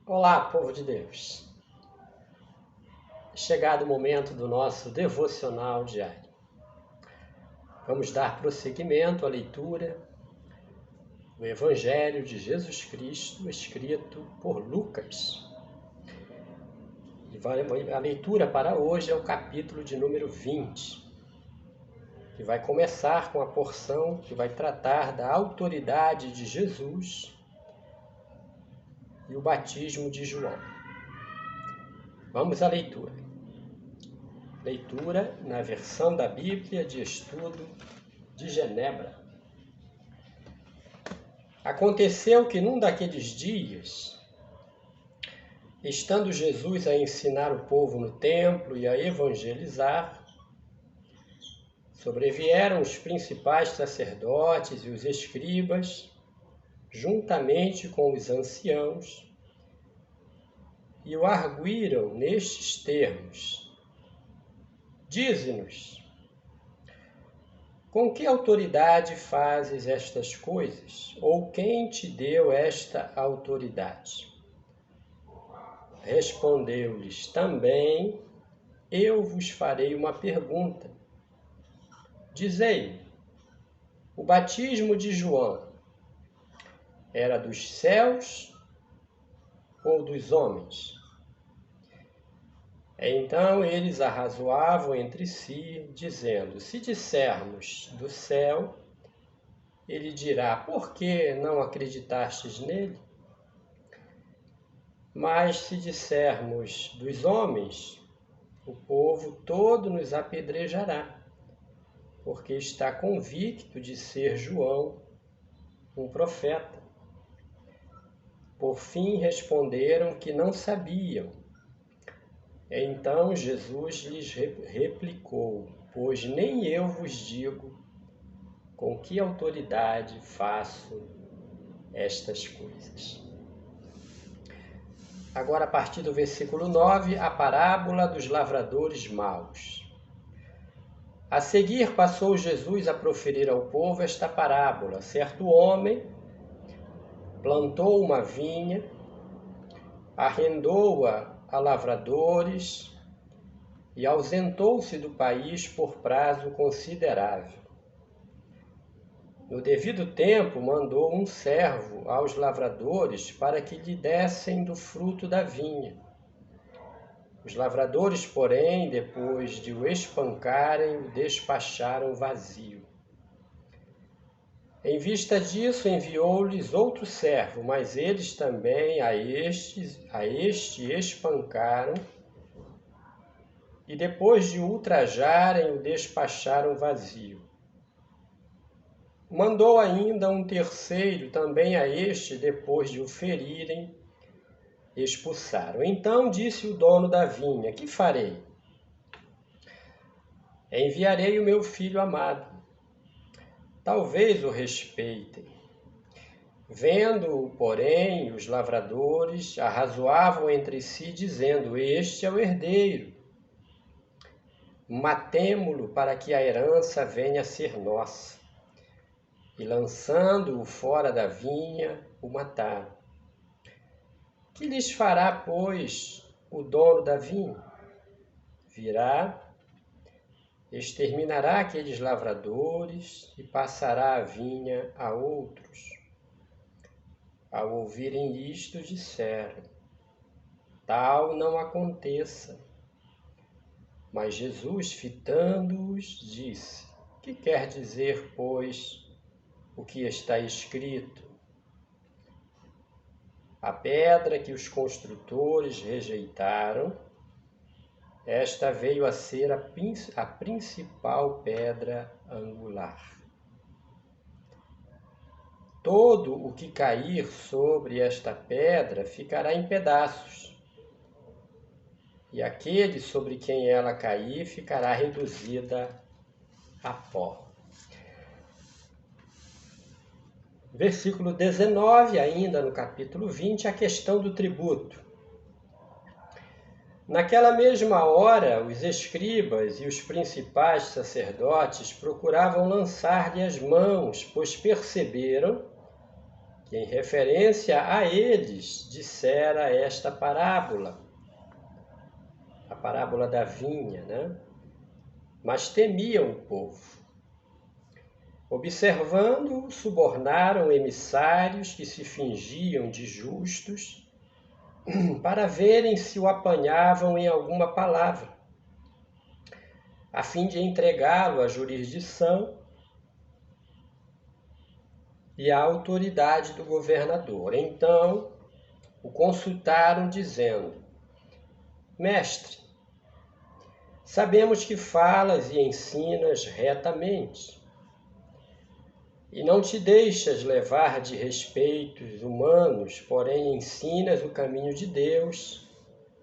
Olá, povo de Deus! Chegado o momento do nosso devocional diário. Vamos dar prosseguimento à leitura do Evangelho de Jesus Cristo, escrito por Lucas. E a leitura para hoje é o capítulo de número 20, que vai começar com a porção que vai tratar da autoridade de Jesus e o batismo de João. Vamos à leitura. Leitura na versão da Bíblia de Estudo de Genebra. Aconteceu que num daqueles dias, estando Jesus a ensinar o povo no templo e a evangelizar, sobrevieram os principais sacerdotes e os escribas, juntamente com os anciãos, e o arguíram nestes termos: Dize-nos, com que autoridade fazes estas coisas? Ou quem te deu esta autoridade? Respondeu-lhes também: Eu vos farei uma pergunta. Dizei-me, o batismo de João era dos céus ou dos homens? Então eles arrazoavam entre si, dizendo: Se dissermos do céu, ele dirá: Por que não acreditastes nele? Mas se dissermos dos homens, o povo todo nos apedrejará, porque está convicto de ser João um profeta. Por fim responderam que não sabiam. Então Jesus lhes replicou: Pois nem eu vos digo com que autoridade faço estas coisas. Agora, a partir do versículo 9, a parábola dos lavradores maus. A seguir, passou Jesus a proferir ao povo esta parábola. Certo homem plantou uma vinha, arrendou-a a lavradores e ausentou-se do país por prazo considerável. No devido tempo, mandou um servo aos lavradores para que lhe dessem do fruto da vinha. Os lavradores, porém, depois de o espancarem, o despacharam vazio. Em vista disso, enviou-lhes outro servo, mas eles também a este espancaram, e depois de o ultrajarem, o despacharam vazio. Mandou ainda um terceiro, também a este, depois de o ferirem, expulsaram. Então disse o dono da vinha: Que farei? Enviarei o meu filho amado. Talvez o respeitem. Vendo-o, porém, os lavradores arrazoavam entre si, dizendo: Este é o herdeiro. Matemo-lo para que a herança venha a ser nossa. E lançando-o fora da vinha, o mataram. Que lhes fará, pois, o dono da vinha? Virá, exterminará aqueles lavradores e passará a vinha a outros. Ao ouvirem isto, disseram: Tal não aconteça. Mas Jesus, fitando-os, disse: Que quer dizer, pois, o que está escrito? A pedra que os construtores rejeitaram, esta veio a ser a principal pedra angular. Todo o que cair sobre esta pedra ficará em pedaços, e aquele sobre quem ela cair ficará reduzida a pó. Versículo 19, ainda no capítulo 20, a questão do tributo. Naquela mesma hora, os escribas e os principais sacerdotes procuravam lançar-lhe as mãos, pois perceberam que em referência a eles dissera esta parábola, a parábola da vinha, né? Mas temiam o povo. Observando-o, subornaram emissários que se fingiam de justos para verem se o apanhavam em alguma palavra, a fim de entregá-lo à jurisdição e à autoridade do governador. Então o consultaram, dizendo: Mestre, sabemos que falas e ensinas retamente, e não te deixas levar de respeitos humanos, porém ensinas o caminho de Deus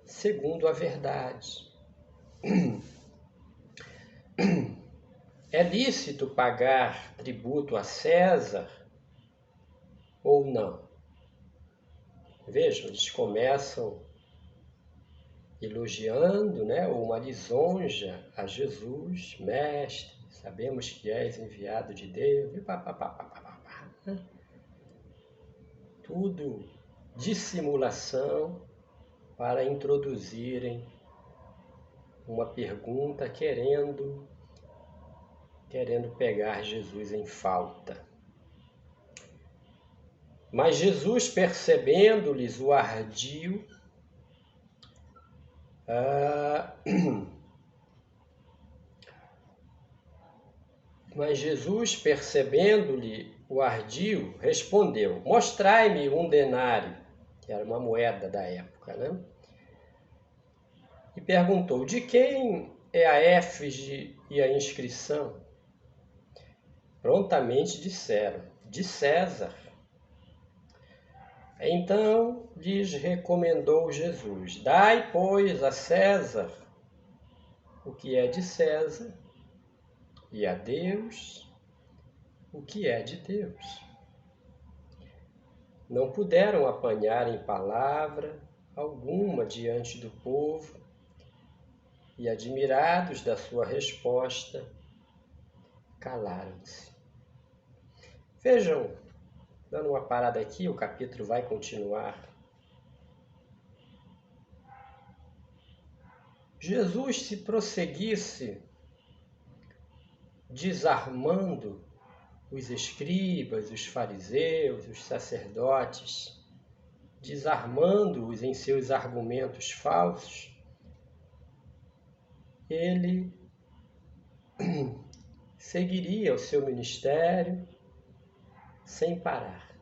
segundo a verdade. É lícito pagar tributo a César ou não? Vejam, eles começam elogiando, né, ou uma lisonja a Jesus, mestre, sabemos que és enviado de Deus, e né? Tudo dissimulação para introduzirem uma pergunta querendo pegar Jesus em falta. Mas Jesus, percebendo-lhes o ardil, percebendo-lhe o ardil, respondeu: Mostrai-me um denário, que era uma moeda da época, né? E perguntou: de quem é a éfise e a inscrição? Prontamente disseram: de César. Então lhes recomendou Jesus: dai, pois, a César o que é de César, e a Deus o que é de Deus. Não puderam apanhar em palavra alguma diante do povo, e, admirados da sua resposta, calaram-se. Vejam, dando uma parada aqui, o capítulo vai continuar. Jesus, se prosseguisse desarmando os escribas, os fariseus, os sacerdotes, desarmando-os em seus argumentos falsos, ele seguiria o seu ministério sem parar.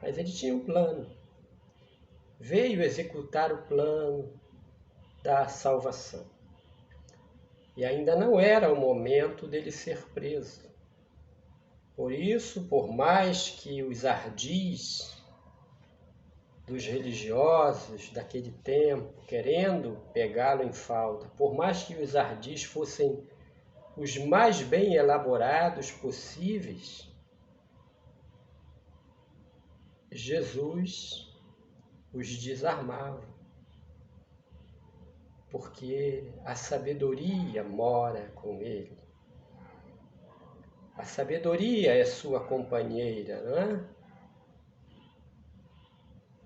Mas ele tinha um plano. Veio executar o plano da salvação. E ainda não era o momento dele ser preso. Por isso, por mais que os ardis dos religiosos daquele tempo, querendo pegá-lo em falta, por mais que os ardis fossem os mais bem elaborados possíveis, Jesus os desarmava, porque a sabedoria mora com ele. A sabedoria é sua companheira, não é?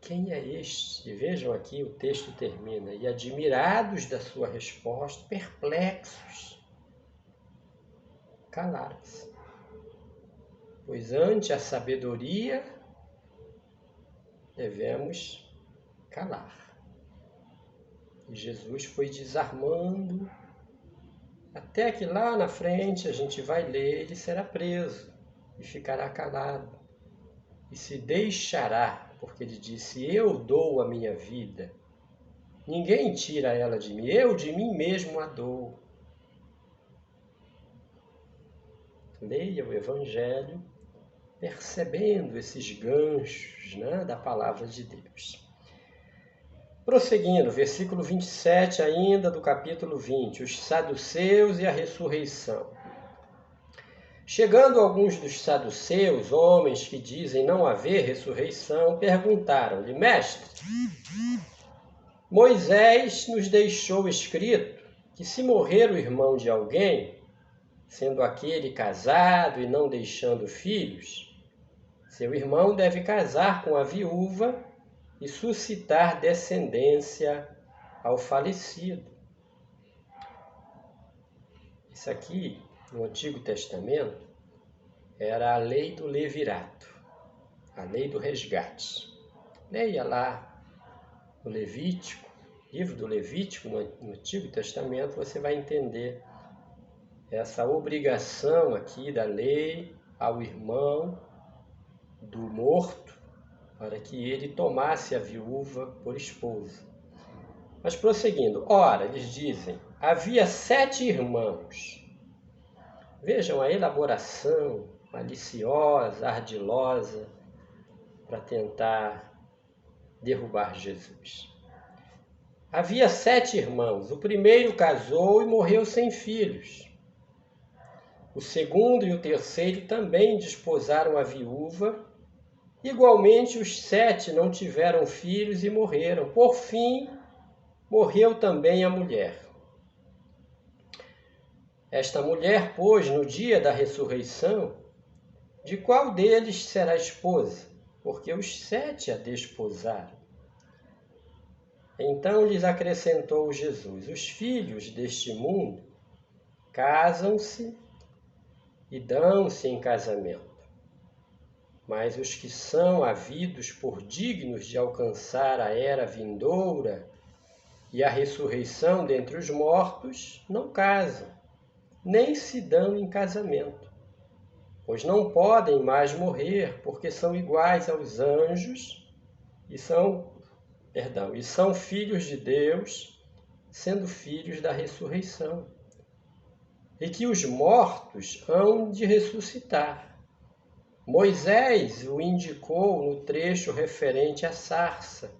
Quem é este? Vejam aqui, o texto termina: e admirados da sua resposta, perplexos, calaram-se. Pois ante a sabedoria devemos calar. E Jesus foi desarmando, até que lá na frente a gente vai ler, ele será preso e ficará calado. E se deixará, porque ele disse: eu dou a minha vida, ninguém tira ela de mim, eu de mim mesmo a dou. Leia o Evangelho percebendo esses ganchos, né, da palavra de Deus. Prosseguindo, versículo 27 ainda do capítulo 20, os saduceus e a ressurreição. Chegando alguns dos saduceus, homens que dizem não haver ressurreição, perguntaram-lhe: Mestre, Moisés nos deixou escrito que se morrer o irmão de alguém, sendo aquele casado e não deixando filhos, Seu irmão deve casar com a viúva e suscitar descendência ao falecido. Isso aqui, no Antigo Testamento, era a lei do levirato, a lei do resgate. Leia lá no Levítico, livro do Levítico, no Antigo Testamento, você vai entender essa obrigação aqui da lei ao irmão do morto, para que ele tomasse a viúva por esposa. Mas prosseguindo, ora, eles dizem, havia 7 irmãos. Vejam a elaboração maliciosa, ardilosa, para tentar derrubar Jesus. Havia 7 irmãos. O primeiro casou e morreu sem filhos. O segundo e o terceiro também desposaram a viúva. Igualmente, os 7 não tiveram filhos e morreram. Por fim, morreu também a mulher. Esta mulher, pois, no dia da ressurreição, de qual deles será esposa? Porque os 7 a desposaram. Então lhes acrescentou Jesus: os filhos deste mundo casam-se e dão-se em casamento. Mas os que são havidos por dignos de alcançar a era vindoura e a ressurreição dentre os mortos, não casam, nem se dão em casamento, pois não podem mais morrer, porque são iguais aos anjos e são filhos de Deus, sendo filhos da ressurreição. E que os mortos hão de ressuscitar. Moisés o indicou no trecho referente à sarça,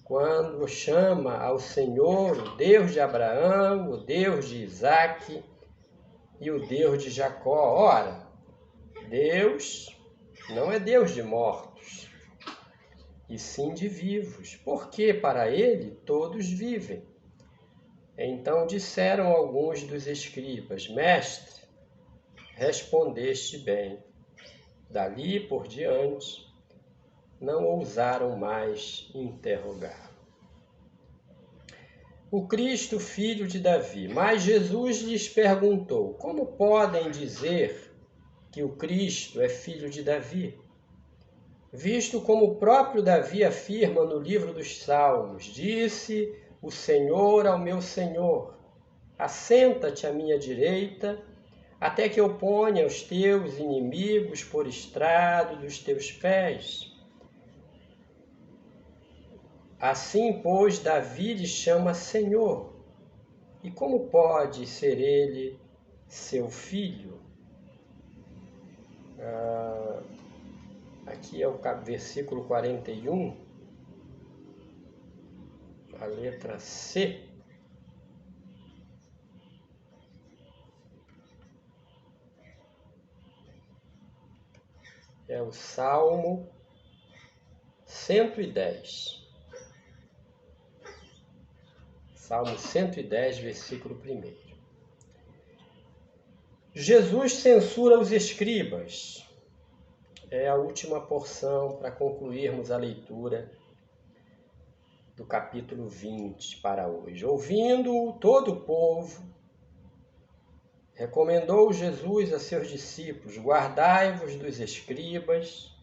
quando chama ao Senhor o Deus de Abraão, o Deus de Isaque e o Deus de Jacó. Ora, Deus não é Deus de mortos, e sim de vivos, porque para ele todos vivem. Então disseram alguns dos escribas: Mestre, respondeste bem. Dali por diante, não ousaram mais interrogar. O Cristo, filho de Davi. Mas Jesus lhes perguntou: como podem dizer que o Cristo é filho de Davi? Visto como o próprio Davi afirma no livro dos Salmos: disse o Senhor ao meu Senhor: assenta-te à minha direita, até que eu ponha os teus inimigos por estrado dos teus pés. Assim, pois, Davi lhe chama Senhor. E como pode ser ele seu filho? Aqui é o versículo 41, a letra C. É o Salmo 110. Salmo 110, versículo 1. Jesus censura os escribas. É a última porção para concluirmos a leitura do capítulo 20 para hoje. Ouvindo todo o povo, recomendou Jesus a seus discípulos: guardai-vos dos escribas,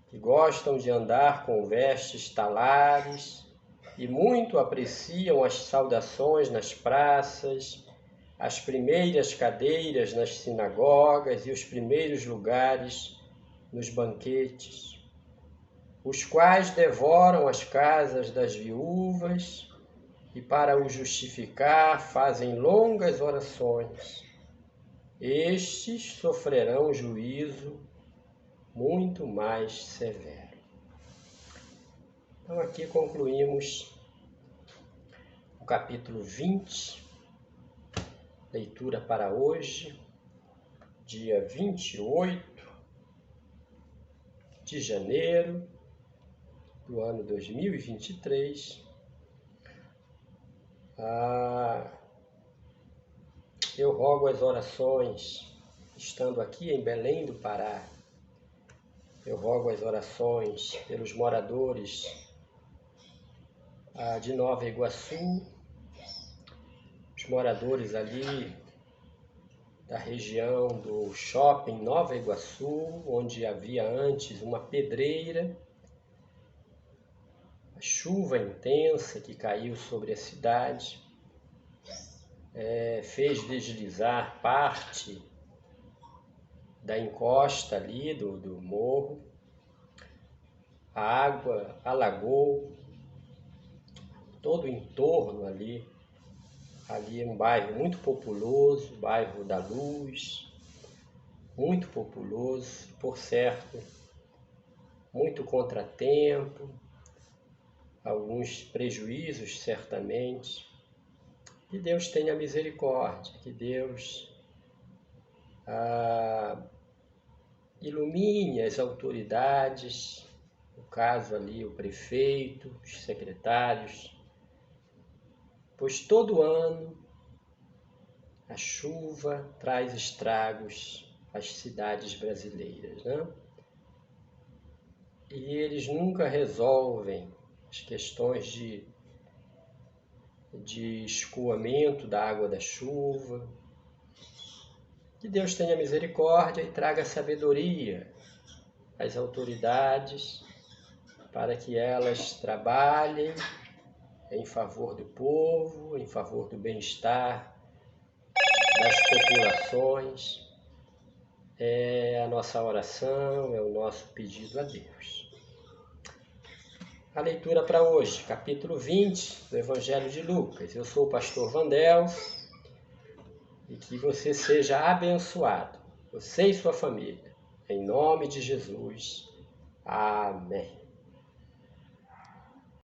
que gostam de andar com vestes talares e muito apreciam as saudações nas praças, as primeiras cadeiras nas sinagogas e os primeiros lugares nos banquetes, os quais devoram as casas das viúvas e, para o justificar, fazem longas orações. Estes sofrerão juízo muito mais severo. Então aqui concluímos o capítulo 20, leitura para hoje, dia 28 de janeiro do ano 2023. Eu rogo as orações, estando aqui em Belém do Pará, Eu rogo as orações pelos moradores de Nova Iguaçu, os moradores ali da região do shopping Nova Iguaçu, onde havia antes uma pedreira. A chuva intensa que caiu sobre a cidade fez deslizar parte da encosta ali do morro. A água alagou todo o entorno ali. Ali é um bairro muito populoso, bairro da Luz, muito populoso, por certo, muito contratempo, alguns prejuízos certamente. Que Deus tenha misericórdia, que Deus ilumine as autoridades, no caso ali o prefeito, os secretários, pois todo ano a chuva traz estragos às cidades brasileiras, né? E eles nunca resolvem as questões de escoamento da água da chuva. Que Deus tenha misericórdia e traga sabedoria às autoridades para que elas trabalhem em favor do povo, em favor do bem-estar das populações. É a nossa oração, é o nosso pedido a Deus. A leitura para hoje, capítulo 20 do Evangelho de Lucas. Eu sou o pastor Vandel e que você seja abençoado, você e sua família, em nome de Jesus. Amém.